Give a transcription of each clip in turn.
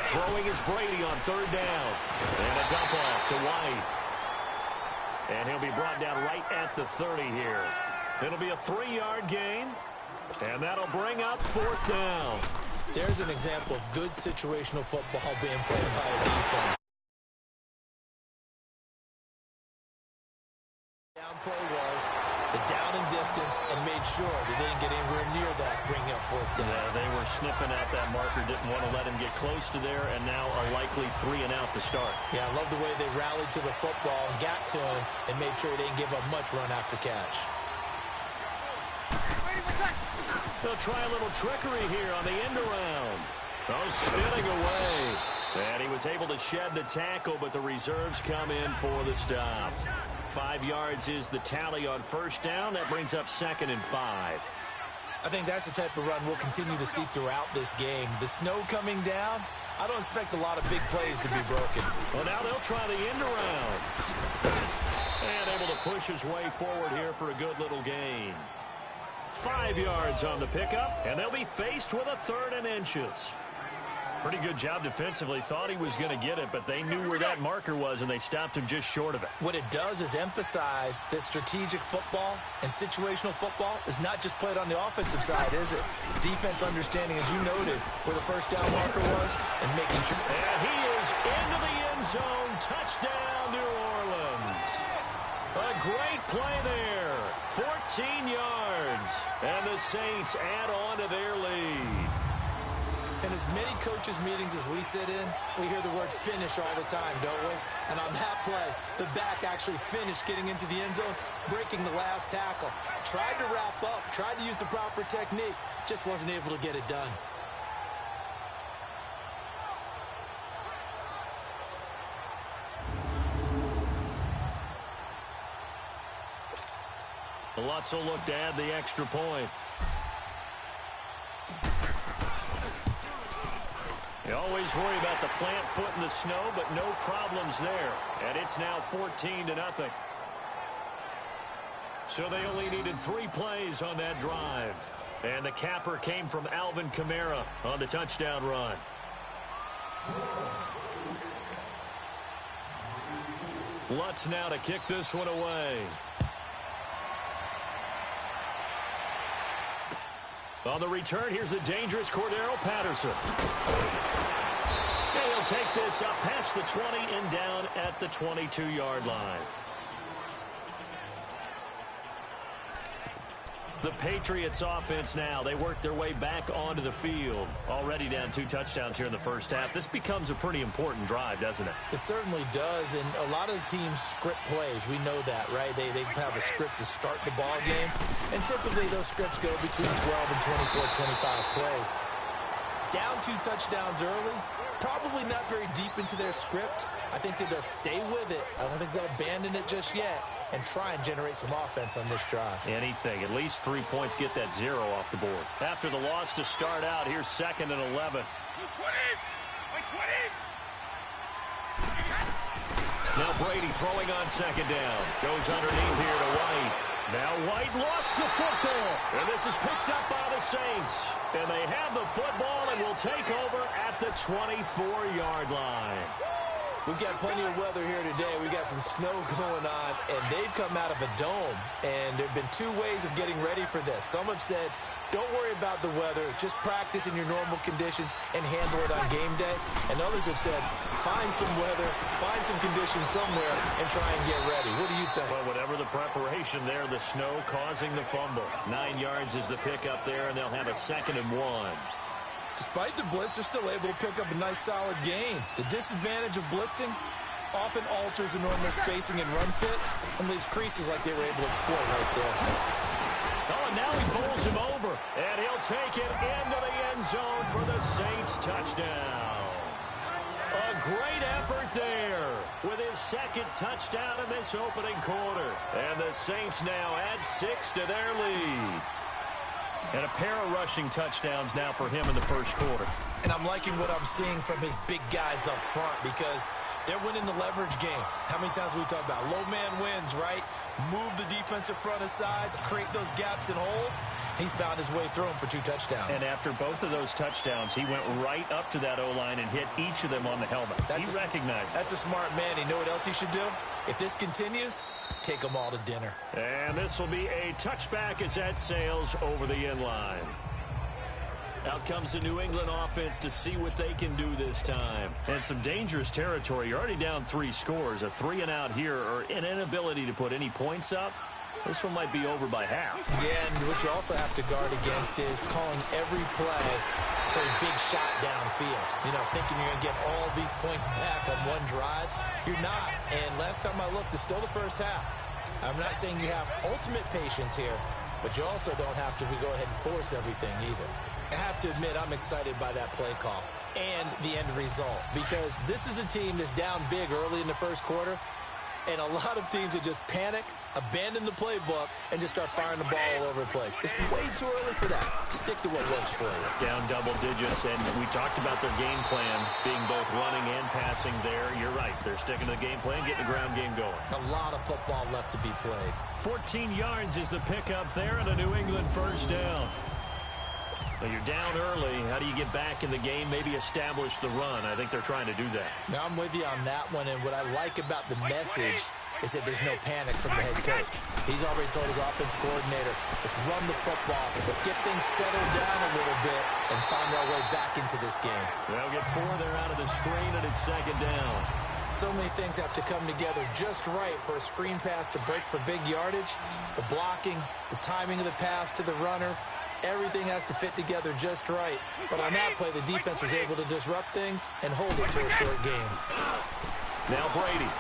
Throwing is Brady on third down. And a dump off to White. And he'll be brought down right at the 30 here. It'll be a 3-yard gain. And that'll bring up fourth down. There's an example of good situational football being played by a defense. Down play was the down and distance and made sure that they didn't get anywhere near that, bringing up fourth down. Yeah, they were sniffing at that marker, didn't want to let him get close to there, and now a likely 3 and out to start. Yeah, I love the way they rallied to the football and got to him and made sure they didn't give up much run after catch. They'll try a little trickery here on the end around. Oh, spinning away. And he was able to shed the tackle, but the reserves come in for the stop. 5 yards is the tally on first down. That brings up 2nd and 5. I think that's the type of run we'll continue to see throughout this game. The snow coming down, I don't expect a lot of big plays to be broken. Well, now they'll try the end around. And able to push his way forward here for a good little gain. 5 yards on the pickup, and they'll be faced with a 3rd and inches. Pretty good job defensively. Thought he was going to get it, but they knew where that marker was, and they stopped him just short of it. What it does is emphasize that strategic football and situational football is not just played on the offensive side, is it? Defense understanding, as you noted, where the first down marker was and making sure. And he is into the end zone. Touchdown, New Orleans. A great play there. 14 yards. And the Saints add on to their lead. In as many coaches' meetings as we sit in, we hear the word finish all the time, don't we? And on that play, the back actually finished getting into the end zone, breaking the last tackle. Tried to wrap up, tried to use the proper technique, just wasn't able to get it done. Lutz will look to add the extra point. You always worry about the plant foot in the snow, but no problems there. And it's now 14-0. So they only needed 3 plays on that drive. And the capper came from Alvin Kamara on the touchdown run. Lutz now to kick this one away. On the return, here's a dangerous Cordero Patterson. And he'll take this up past the 20 and down at the 22-yard line. The Patriots offense now, they work their way back onto the field. Already down 2 touchdowns here in the first half. This becomes a pretty important drive, doesn't it? It certainly does, and a lot of the teams script plays. We know that, right? They have a script to start the ball game, and typically those scripts go between 12 and 24, 25 plays. Down 2 touchdowns early, probably not very deep into their script. I think that they'll stay with it. I don't think they'll abandon it just yet and try and generate some offense on this drive. Anything. At least 3 points, get that 0 off the board. After the loss to start out, here's 2nd and 11. Now Brady throwing on 2nd down. Goes underneath here to White. Now White lost the football. And this is picked up by the Saints. And they have the football and will take over at the 24-yard line. We've got plenty of weather here today. We've got some snow going on, and they've come out of a dome. And there have been 2 ways of getting ready for this. Some have said, don't worry about the weather. Just practice in your normal conditions and handle it on game day. And others have said, find some weather, find some conditions somewhere, and try and get ready. What do you think? Well, whatever the preparation there, the snow causing the fumble. 9 yards is the pickup there, and they'll have a 2nd and 1. Despite the blitz, they're still able to pick up a nice, solid gain. The disadvantage of blitzing often alters the normal spacing and run fits and leaves creases like they were able to exploit right there. Oh, and now he bowls him over, and he'll take it into the end zone for the Saints touchdown. A great effort there with his 2nd touchdown in this opening quarter. And the Saints now add 6 to their lead. And a pair of rushing touchdowns now for him in the first quarter. And I'm liking what I'm seeing from his big guys up front because They're winning the leverage game. How many times we talk about low man wins, right? Move the defensive front aside, create those gaps and holes. He's found his way through them for 2 touchdowns. And after both of those touchdowns, he went right up to that O-line and hit each of them on the helmet. He recognized it. That's a smart man. You know what else he should do? If this continues, take them all to dinner. And this will be a touchback as that sails over the end line. Out comes the New England offense to see what they can do this time. And some dangerous territory. You're already down 3 scores. A 3 and out here, or an inability to put any points up. This one might be over by half. Yeah, and what you also have to guard against is calling every play for a big shot downfield. You know, thinking you're going to get all these points back on one drive. You're not. And last time I looked, it's still the first half. I'm not saying you have ultimate patience here, but you also don't have to go ahead and force everything either. I have to admit, I'm excited by that play call and the end result, because this is a team that's down big early in the first quarter, and a lot of teams that just panic, abandon the playbook, and just start firing the ball all over the place. It's way too early for that. Stick to what works for you. Down double digits, and we talked about their game plan being both running and passing there. You're right. They're sticking to the game plan, getting the ground game going. A lot of football left to be played. 14 yards is the pickup there, and a New England first down. Well, you're down early. How do you get back in the game, maybe establish the run? I think they're trying to do that. Now, I'm with you on that one, and what I like about the message is that there's no panic from the head coach. He's already told his offensive coordinator, let's run the football, let's get things settled down a little bit and find our way back into this game. They'll get 4 there out of the screen, and it's second down. So many things have to come together just right for a screen pass to break for big yardage. The blocking, the timing of the pass to the runner, everything has to fit together just right. But on that play, the defense was able to disrupt things and hold it to a short game. Now Brady.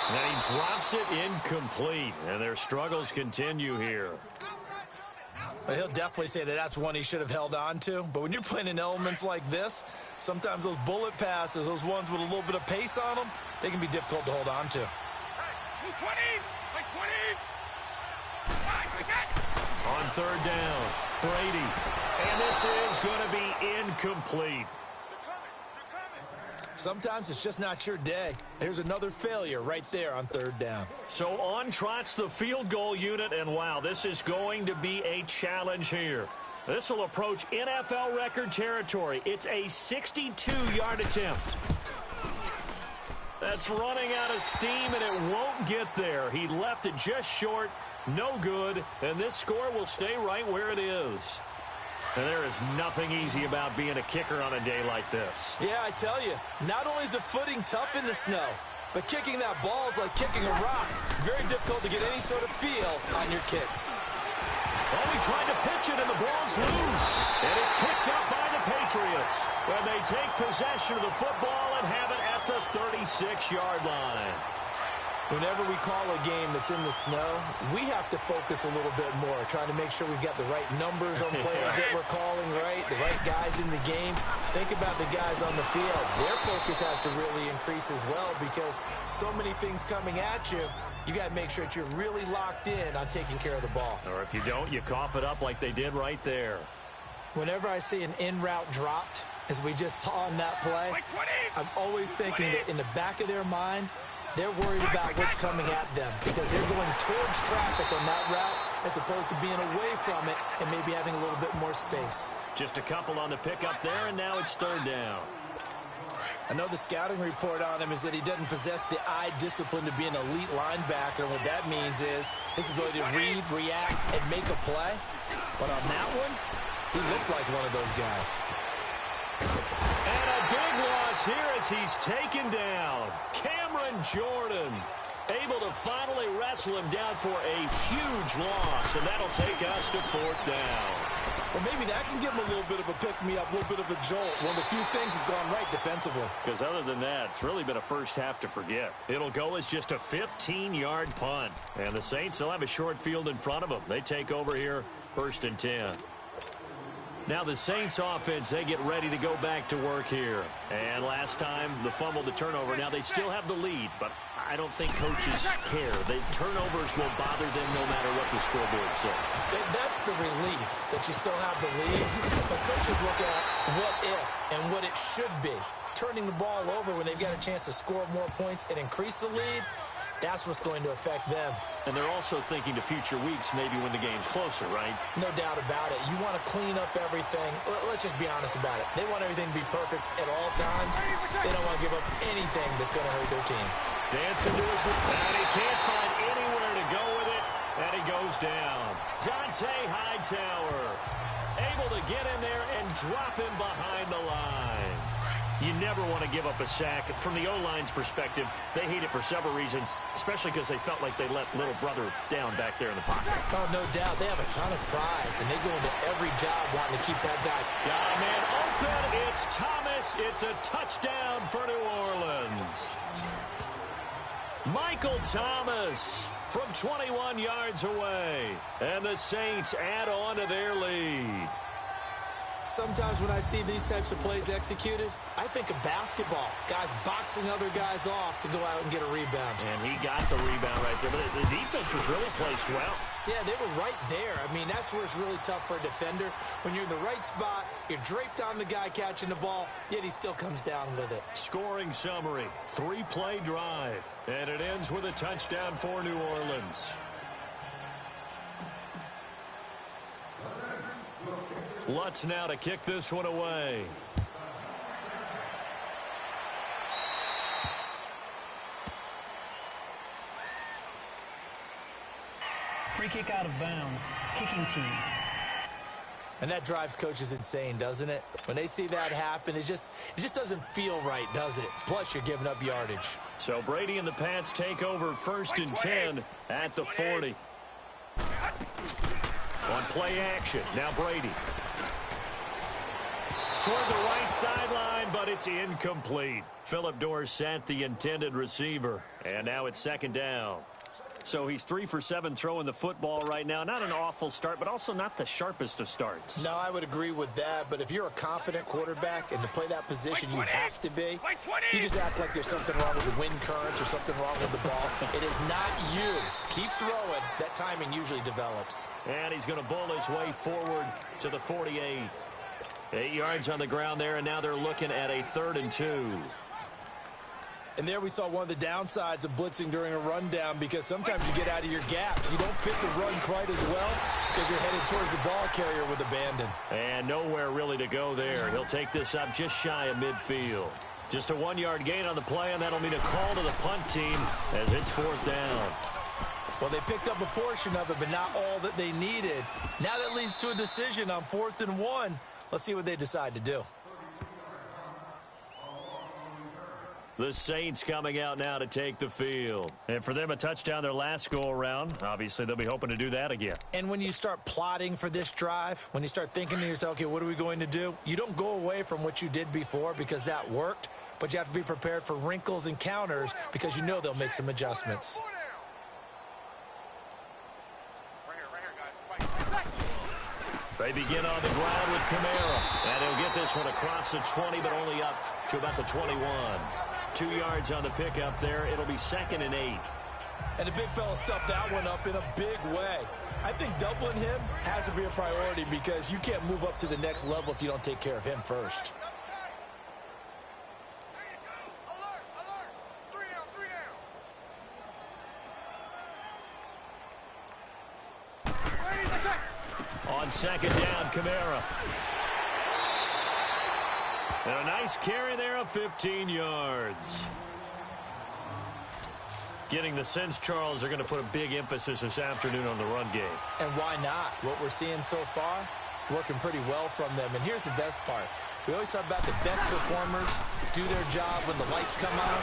And he drops it incomplete. And their struggles continue here. Well, he'll definitely say that that's one he should have held on to. But when you're playing in elements like this, sometimes those bullet passes, those ones with a little bit of pace on them, they can be difficult to hold on to. On third down, Brady. And this is going to be incomplete. Sometimes it's just not your day. Here's another failure right there on third down. So on trots the field goal unit, and wow, this is going to be a challenge here. This will approach NFL record territory. It's a 62-yard attempt. That's running out of steam, and it won't get there. He left it just short. No good, and this score will stay right where it is. And there is nothing easy about being a kicker on a day like this. Yeah, I tell you, not only is the footing tough in the snow, but kicking that ball is like kicking a rock. Very difficult to get any sort of feel on your kicks. Oh, he tried to pitch it, and the ball's loose. And it's picked up by the Patriots. And they take possession of the football and have it at the 36-yard line. Whenever we call a game that's in the snow, we have to focus a little bit more, trying to make sure we've got the right numbers on players that we're calling, right? The right guys in the game. Think about the guys on the field. Their focus has to really increase as well, because so many things coming at you, you got to make sure that you're really locked in on taking care of the ball. Or if you don't, you cough it up like they did right there. Whenever I see an in route dropped, as we just saw in that play, I'm always thinking that in the back of their mind, they're worried about what's coming at them, because they're going towards traffic on that route as opposed to being away from it and maybe having a little bit more space. Just a couple on the pickup there, and now it's third down. I know the scouting report on him is that he doesn't possess the eye discipline to be an elite linebacker. And what that means is his ability to read, react, and make a play. But on that one, he looked like one of those guys. And a big loss here as he's taken down. Cameron Jordan able to finally wrestle him down for a huge loss, and that'll take us to fourth down. Well, maybe that can give him a little bit of a pick-me-up, a little bit of a jolt. One of the few things has gone right defensively. Because other than that, it's really been a first half to forget. It'll go as just a 15-yard punt. And the Saints will have a short field in front of them. They take over here, 1st and 10. Now the Saints offense, they get ready to go back to work here. And last time, the fumble to turnover. Now they still have the lead, but I don't think coaches care. The turnovers will bother them no matter what the scoreboard says. That's the relief that you still have the lead. But coaches look at what if and what it should be. turning the ball over when they've got a chance to score more points and increase the lead, that's what's going to affect them. And they're also thinking to future weeks, maybe when the game's closer, right? No doubt about it. You want to clean up everything. Let's just be honest about it. They want everything to be perfect at all times. They don't want to give up anything that's going to hurt their team. Dancing to his and he can't find anywhere to go with it, and he goes down. Dante Hightower able to get in there and drop him behind the line. You never want to give up a sack. From the O-line's perspective, they hate it for several reasons, especially because they felt like they let little brother down back there in the pocket. Oh, no doubt. They have a ton of pride, and they go into every job wanting to keep that guy. Got a man open. It's Thomas. It's a touchdown for New Orleans. Michael Thomas from 21 yards away. And the Saints add on to their lead. Sometimes when I see these types of plays executed, I think of basketball. Guys boxing other guys off to go out and get a rebound. And he got the rebound right there. But the defense was really placed well. Yeah, they were right there. I mean, that's where it's really tough for a defender. When you're in the right spot, you're draped on the guy catching the ball, yet he still comes down with it. Scoring summary, 3-play drive. And it ends with a touchdown for New Orleans. Lutz now to kick this one away. Free kick out of bounds. Kicking team. And that drives coaches insane, doesn't it? When they see that happen, it just doesn't feel right, does it? Plus, you're giving up yardage. So Brady and the Pats take over 1st and 10 at the 40. On play action, now Brady. Toward the right sideline, but it's incomplete. Phillip Dorsett, the intended receiver. And now it's 2nd down. So he's 3 for 7 throwing the football right now. Not an awful start, but also not the sharpest of starts. No, I would agree with that. But if you're a confident quarterback and to play that position, you have to be. You just act like there's something wrong with the wind currents or something wrong with the ball. It is not you. Keep throwing. That timing usually develops. And he's going to bull his way forward to the 48. 8 yards on the ground there, and now they're looking at a 3rd and 2. And there we saw one of the downsides of blitzing during a rundown, because sometimes you get out of your gaps. You don't fit the run quite as well because you're headed towards the ball carrier with abandon. And nowhere really to go there. He'll take this up just shy of midfield. Just a 1-yard gain on the play, and that'll mean a call to the punt team as it's 4th down. Well, they picked up a portion of it, but not all that they needed. Now that leads to a decision on 4th and 1. Let's see what they decide to do. The Saints coming out now to take the field. And for them, a touchdown their last go-around. Obviously, they'll be hoping to do that again. And when you start plotting for this drive, when you start thinking to yourself, okay, what are we going to do? You don't go away from what you did before because that worked, but you have to be prepared for wrinkles and counters because you know they'll make some adjustments. They begin on the ground with Kamara. And he'll get this one across the 20, but only up to about the 21. 2 yards on the pickup there. It'll be 2nd and 8. And the big fella stuffed that one up in a big way. I think doubling him has to be a priority because you can't move up to the next level if you don't take care of him first. On 2nd down, Kamara. And a nice carry there of 15 yards. Getting the sense, Charles, they're going to put a big emphasis this afternoon on the run game. And why not? What we're seeing so far is working pretty well from them. And here's the best part. We always talk about the best performers do their job when the lights come on.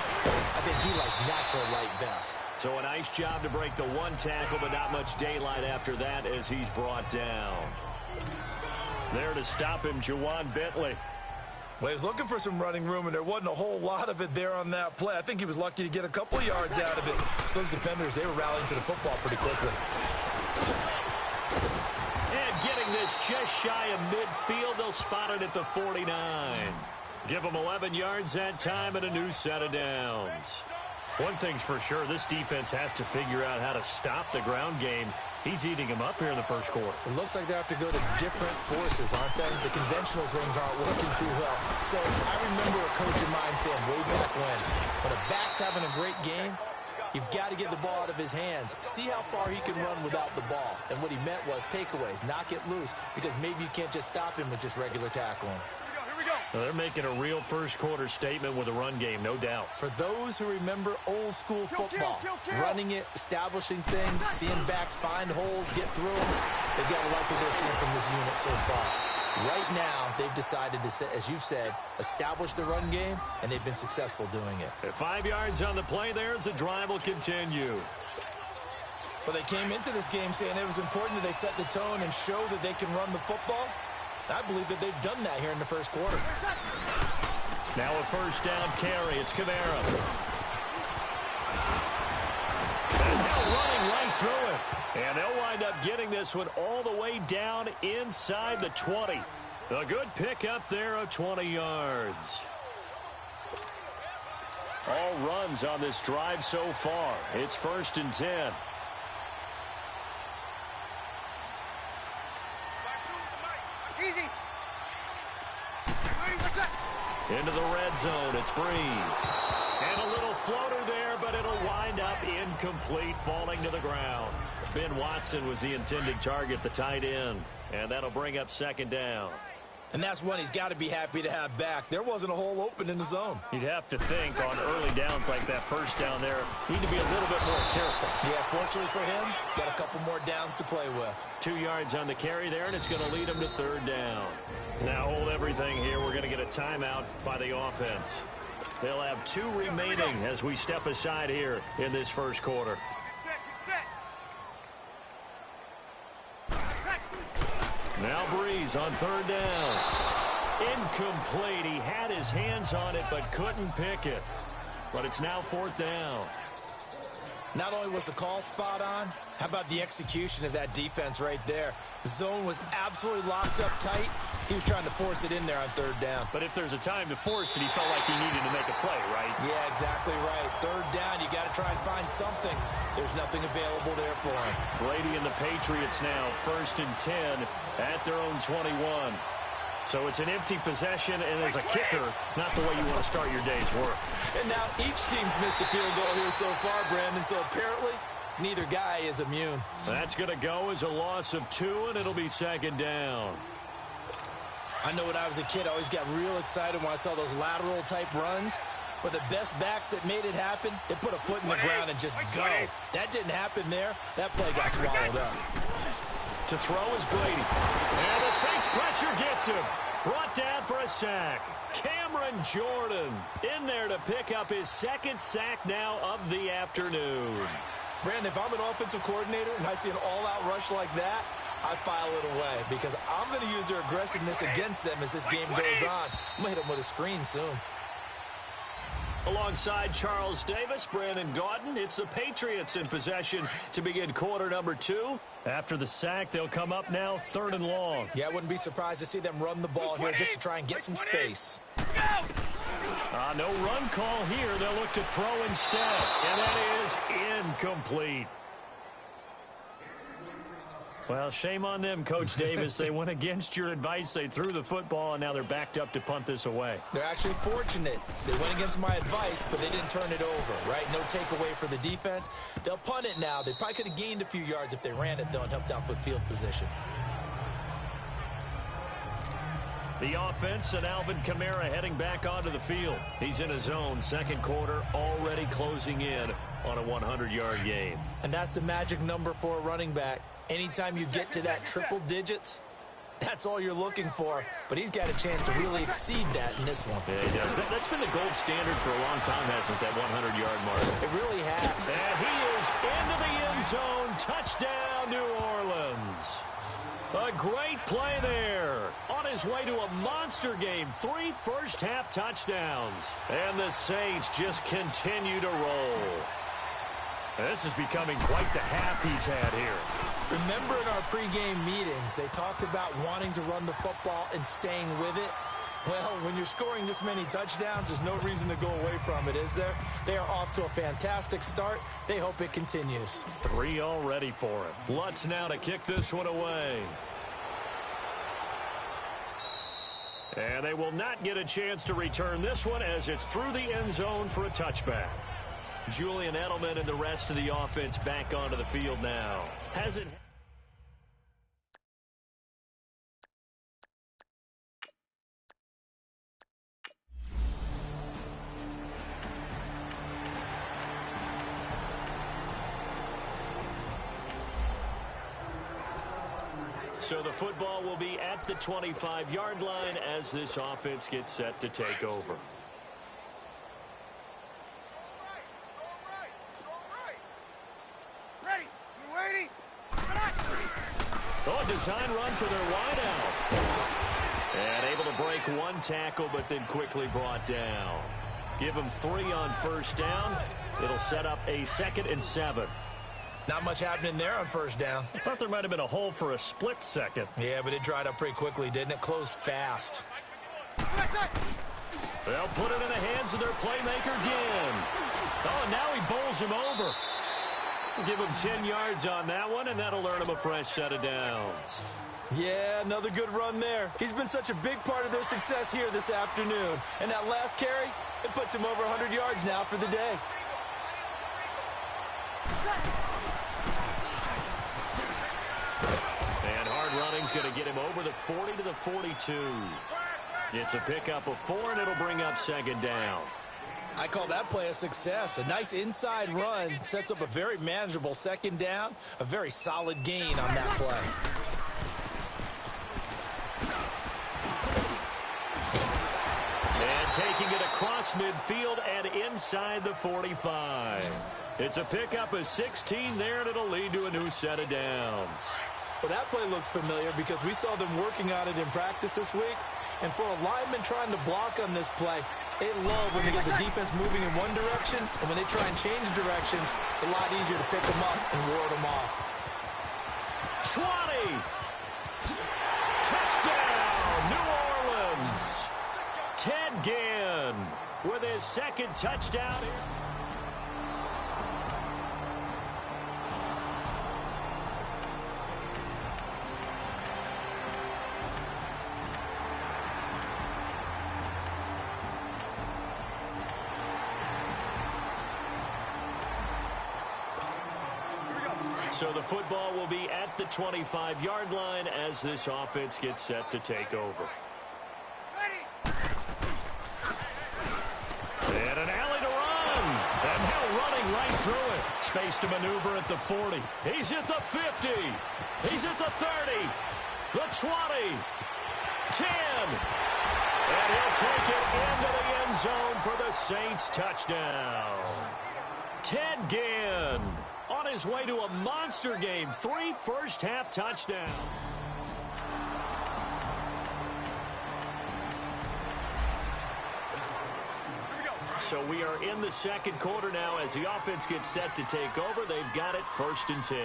I think he likes natural light best. So a nice job to break the 1 tackle, but not much daylight after that as he's brought down. There to stop him, Juwan Bentley. Well, he was looking for some running room, and there wasn't a whole lot of it there on that play. I think he was lucky to get a couple of yards out of it. So those defenders, they were rallying to the football pretty quickly. And getting this just shy of midfield, they'll spot it at the 49. Give them 11 yards that time and a new set of downs. One thing's for sure, this defense has to figure out how to stop the ground game. He's eating them up here in the first quarter. It looks like they have to go to different forces, aren't they? The conventional things aren't working too well. So I remember a coach of mine saying way back when a back's having a great game, you've got to get the ball out of his hands. See how far he can run without the ball. And what he meant was takeaways, knock it loose, because maybe you can't just stop him with just regular tackling. Well, they're making a real first-quarter statement with a run game, no doubt. For those who remember old-school football, running it, establishing things, seeing backs find holes, get through them, they've got to like what they're seeing from this unit so far. Right now, they've decided to, as you've said, establish the run game, and they've been successful doing it. At 5 yards on the play there, as the drive will continue. Well, they came into this game saying it was important that they set the tone and show that they can run the football. I believe that they've done that here in the first quarter. Now a first down carry. It's Kamara. And now running right through it. And they'll wind up getting this one all the way down inside the 20. A good pickup there of 20 yards. All runs on this drive so far. It's 1st and 10. Into the red zone, it's Breeze. And a little floater there, but it'll wind up incomplete, falling to the ground. Ben Watson was the intended target, the tight end. And that'll bring up 2nd down. And that's one he's got to be happy to have back. There wasn't a hole open in the zone. You'd have to think on early downs like that first down there, need to be a little bit more careful. Yeah, fortunately for him, got a couple more downs to play with. 2 yards on the carry there, and it's going to lead him to 3rd down. Now hold everything here. We're going to get a timeout by the offense. They'll have 2 remaining as we step aside here in this first quarter. Now Breeze on 3rd down. Incomplete. He had his hands on it but couldn't pick it. But it's now 4th down. Not only was the call spot on, how about the execution of that defense right there? The zone was absolutely locked up tight. He was trying to force it in there on 3rd down. But if there's a time to force it, he felt like he needed to make a play, right? Yeah, exactly right. 3rd down, you got to try and find something. There's nothing available there for him. Brady and the Patriots now 1st and 10 at their own 21. So it's an empty possession, and as a kicker, not the way you want to start your day's work. And now each team's missed a field goal here so far, Brandon, so apparently neither guy is immune. That's going to go as a loss of 2, and it'll be 2nd down. I know when I was a kid, I always got real excited when I saw those lateral-type runs. But the best backs that made it happen, they put a foot in the ground and just go. That didn't happen there. That play got swallowed up. To throw is Brady. And the Saints pressure gets him. Brought down for a sack. Cameron Jordan in there to pick up his 2nd sack now of the afternoon. Brandon, if I'm an offensive coordinator and I see an all-out rush like that, I file it away because I'm going to use their aggressiveness against them as this game goes on. I'm going to hit them with a screen soon. Alongside Charles Davis, Brandon Gaudin, it's the Patriots in possession to begin quarter number 2. After the sack, they'll come up now 3rd and long. Yeah, I wouldn't be surprised to see them run the ball here just to try and get some space. No run call here. They'll look to throw instead, and that is incomplete. Well, shame on them, Coach Davis. They went against your advice. They threw the football, and now they're backed up to punt this away. They're actually fortunate. They went against my advice, but they didn't turn it over, right? No takeaway for the defense. They'll punt it now. They probably could have gained a few yards if they ran it, though, and helped out with field position. The offense and Alvin Kamara heading back onto the field. He's in his zone. 2nd quarter already closing in on a 100-yard game. And that's the magic number for a running back. Anytime you get to that triple digits, that's all you're looking for. But he's got a chance to really exceed that in this one. Yeah, he does. That's been the gold standard for a long time, hasn't it, that 100-yard mark? It really has. And he is into the end zone. Touchdown, New Orleans. A great play there. On his way to a monster game. 3 first-half touchdowns. And the Saints just continue to roll. This is becoming quite the half he's had here. Remember in our pregame meetings, they talked about wanting to run the football and staying with it. Well, when you're scoring this many touchdowns, there's no reason to go away from it, is there? They are off to a fantastic start. They hope it continues. 3 already for him. Lutz now to kick this one away. And they will not get a chance to return this one as it's through the end zone for a touchback. Julian Edelman and the rest of the offense back onto the field now. Has it... So the football will be at the 25-yard line as this offense gets set to take over. Ready? You waiting? Oh, design run for their wideout. And able to break one tackle, but then quickly brought down. Give them 3 on first down. It'll set up a 2nd and 7. Not much happening there on first down. I thought there might have been a hole for a split second. Yeah, but it dried up pretty quickly, didn't it? Closed fast. They'll put it in the hands of their playmaker again. Oh, now he bowls him over. Give him 10 yards on that one, and that'll earn him a fresh set of downs. Yeah, another good run there. He's been such a big part of their success here this afternoon. And that last carry, it puts him over 100 yards now for the day. And hard running's going to get him over the 40 to the 42. It's a pickup of 4, and it'll bring up 2nd down. I call that play a success. A nice inside run sets up a very manageable 2nd down. A very solid gain on that play. And taking it across midfield and inside the 45. It's a pickup of 16 there, and it'll lead to a new set of downs. Well, that play looks familiar because we saw them working on it in practice this week. And for a lineman trying to block on this play, they love when they get the defense moving in one direction, and when they try and change directions, it's a lot easier to pick them up and ward them off. 20. Touchdown, New Orleans. Ted Ginn with his 2nd touchdown here. So the football will be at the 25-yard line as this offense gets set to take over. And an alley to run. And now running right through it. Space to maneuver at the 40. He's at the 50. He's at the 30. The 20. 10. And he'll take it into the end zone for the Saints touchdown. Ted Ginn on his way to a monster game. 3 first-half touchdowns. So we are in the 2nd quarter now as the offense gets set to take over. They've got it 1st and 10.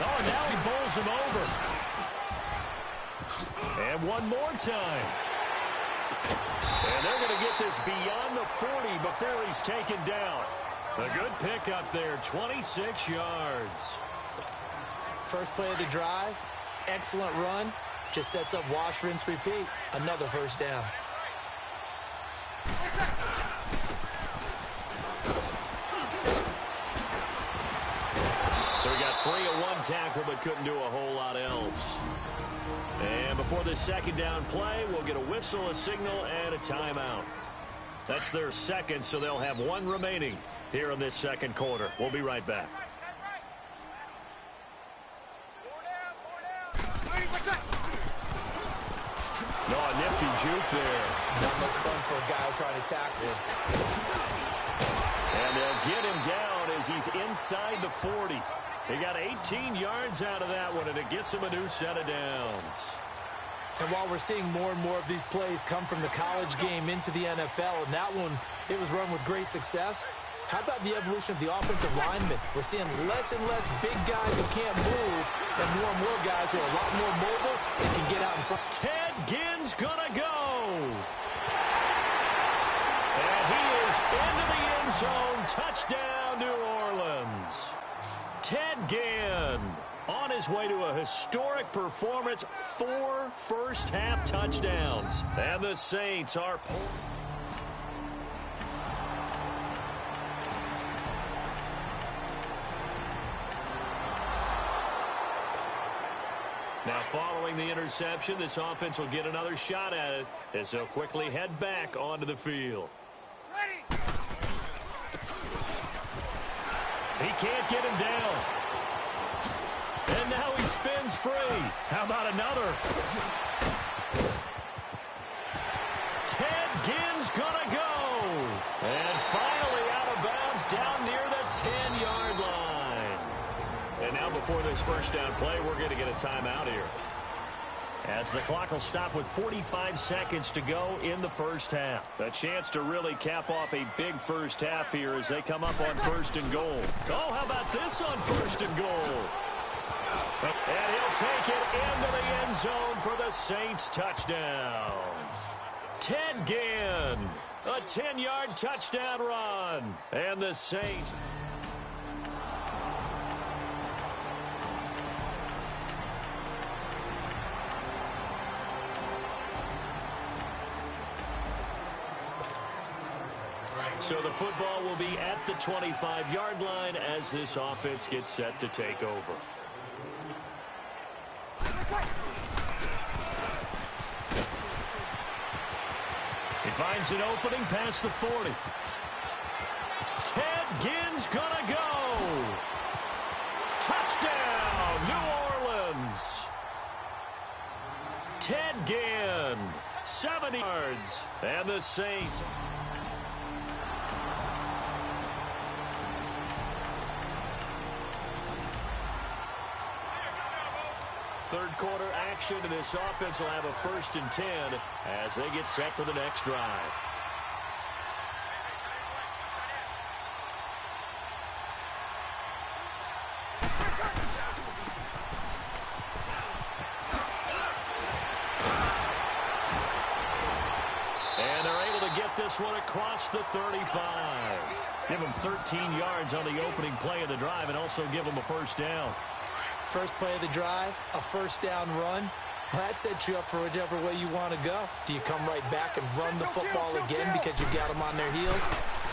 Oh, and now he bowls him over. And one more time. And they're going to get this beyond the 40 before he's taken down. A good pickup there, 26 yards. First play of the drive, excellent run. Just sets up wash, rinse, repeat. Another first down. So he got free of one tackle but couldn't do a whole lot else. And before this 2nd down play, we'll get a whistle, a signal, and a timeout. That's their 2nd, so they'll have 1 remaining here in this 2nd quarter. We'll be right back. No, a nifty juke there. Not much fun for a guy trying to tackle. And they'll get him down as he's inside the 40. They got 18 yards out of that one, and it gets him a new set of downs. And while we're seeing more and more of these plays come from the college game into the NFL, and that one, it was run with great success, How about the evolution of the offensive linemen? We're seeing less and less big guys who can't move and more guys who are a lot more mobile and can get out in front. Ted Ginn's gonna go. And he is into the end zone. Touchdown, New Orleans. Ted Ginn on his way to a historic performance, 4 first-half touchdowns. And the Saints are now, following the interception, this offense will get another shot at it as they'll quickly head back onto the field. He can't get him down. And now he spins free. How about another? Ted Ginn's gonna go. And finally out of bounds down near the 10-yard line. And now before this first down play, we're going to get a timeout here, as the clock will stop with 45 seconds to go in the first half. A chance to really cap off a big first half here as they come up on 1st and goal. Oh, how about this on 1st and goal? And he'll take it into the end zone for the Saints touchdown. Ted Ginn, a 10-yard touchdown run. And the Saints... So the football will be at the 25-yard line as this offense gets set to take over. He finds an opening past the 40. Ted Ginn's gonna go. Touchdown, New Orleans. Ted Ginn, 70 yards. And the Saints... Third quarter action, and this offense will have a 1st and 10 as they get set for the next drive. And they're able to get this one across the 35. Give them 13 yards on the opening play of the drive and also give them a 1st down. First play of the drive, a 1st down run. Well, that sets you up for whichever way you want to go. Do you come right back and run the football again because you got them on their heels?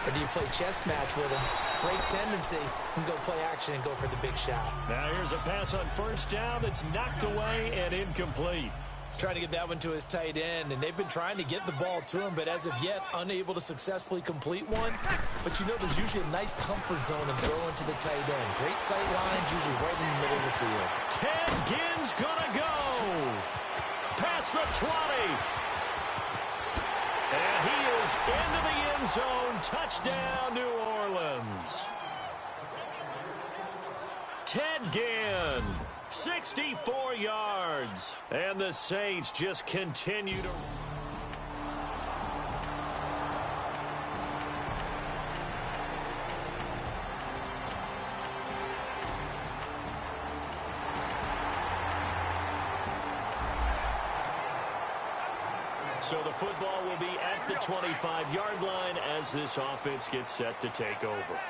Or do you play chess match with them? Great tendency, and go play action and go for the big shot. Now here's a pass on 1st down that's knocked away and incomplete. Trying to get that one to his tight end, and they've been trying to get the ball to him, but as of yet, unable to successfully complete one. But you know there's usually a nice comfort zone in throwing to the tight end. Great sight lines, usually right in the middle of the field. Ted Ginn's gonna go. Past the 20. And he is into the end zone. Touchdown, New Orleans. Ted Ginn, 64 yards. And the Saints just continue to... So the football will be at the 25-yard line as this offense gets set to take over.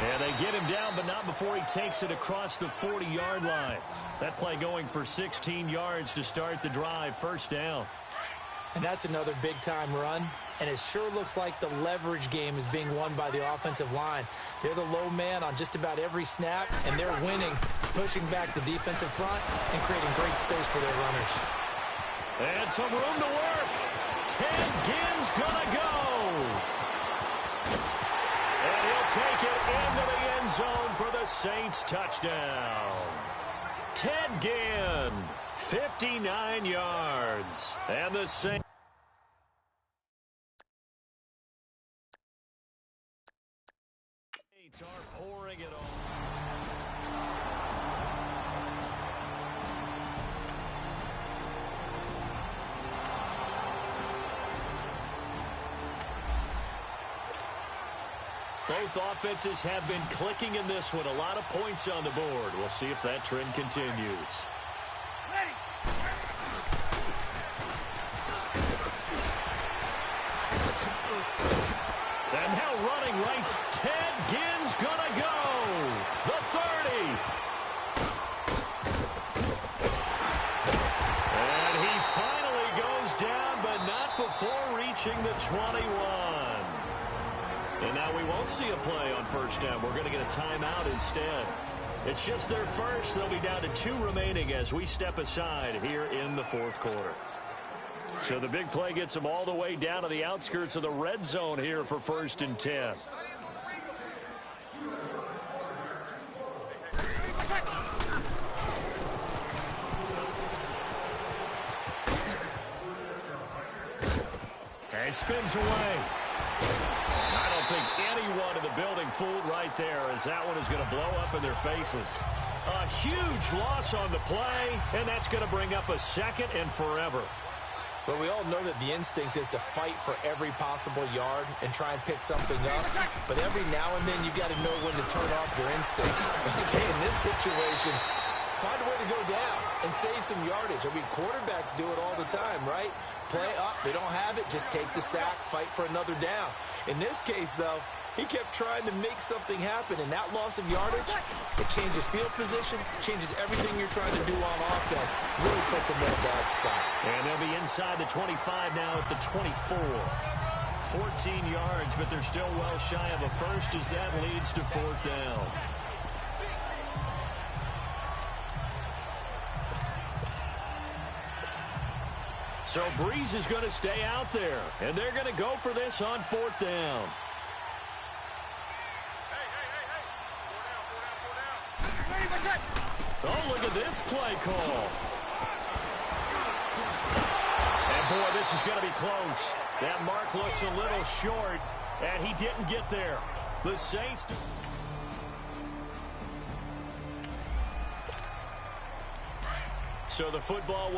And they get him down, but not before he takes it across the 40-yard line. That play going for 16 yards to start the drive. 1st down. And that's another big-time run. And it sure looks like the leverage game is being won by the offensive line. They're the low man on just about every snap, and they're winning, pushing back the defensive front and creating great space for their runners. And some room to work. Ted Ginn's gonna go. And he'll take it into the end zone for the Saints touchdown. Ted Ginn, 59 yards. And the Saints are pouring it on. Both offenses have been clicking in this one. A lot of points on the board. We'll see if that trend continues. And now running right, Ted Ginn's gonna go. The 30. And he finally goes down, but not before reaching the 21. And now we won't see a play on first down. We're going to get a timeout instead. It's just their first. They'll be down to 2 remaining as we step aside here in the fourth quarter. So the big play gets them all the way down to the outskirts of the red zone here for 1st and 10. And spins away. I don't think anyone in the building fooled right there, as that one is going to blow up in their faces. A huge loss on the play, and that's going to bring up a 2nd and forever. But we all know that the instinct is to fight for every possible yard and try and pick something up. But every now and then, you've got to know when to turn off your instinct. Okay, in this situation, find a way to go down and save some yardage. I mean, quarterbacks do it all the time, right? Play up, they don't have it, just take the sack, fight for another down. In this case, though, he kept trying to make something happen, and that loss of yardage, it changes field position, changes everything you're trying to do on offense, really puts him in a bad spot. And they'll be inside the 25 now at the 24. 14 yards, but they're still well shy of a first as that leads to 4th down. So Breeze is going to stay out there, and they're going to go for this on 4th down. Oh, look at this play call. And, boy, this is going to be close. That mark looks a little short, and he didn't get there. The Saints... So the football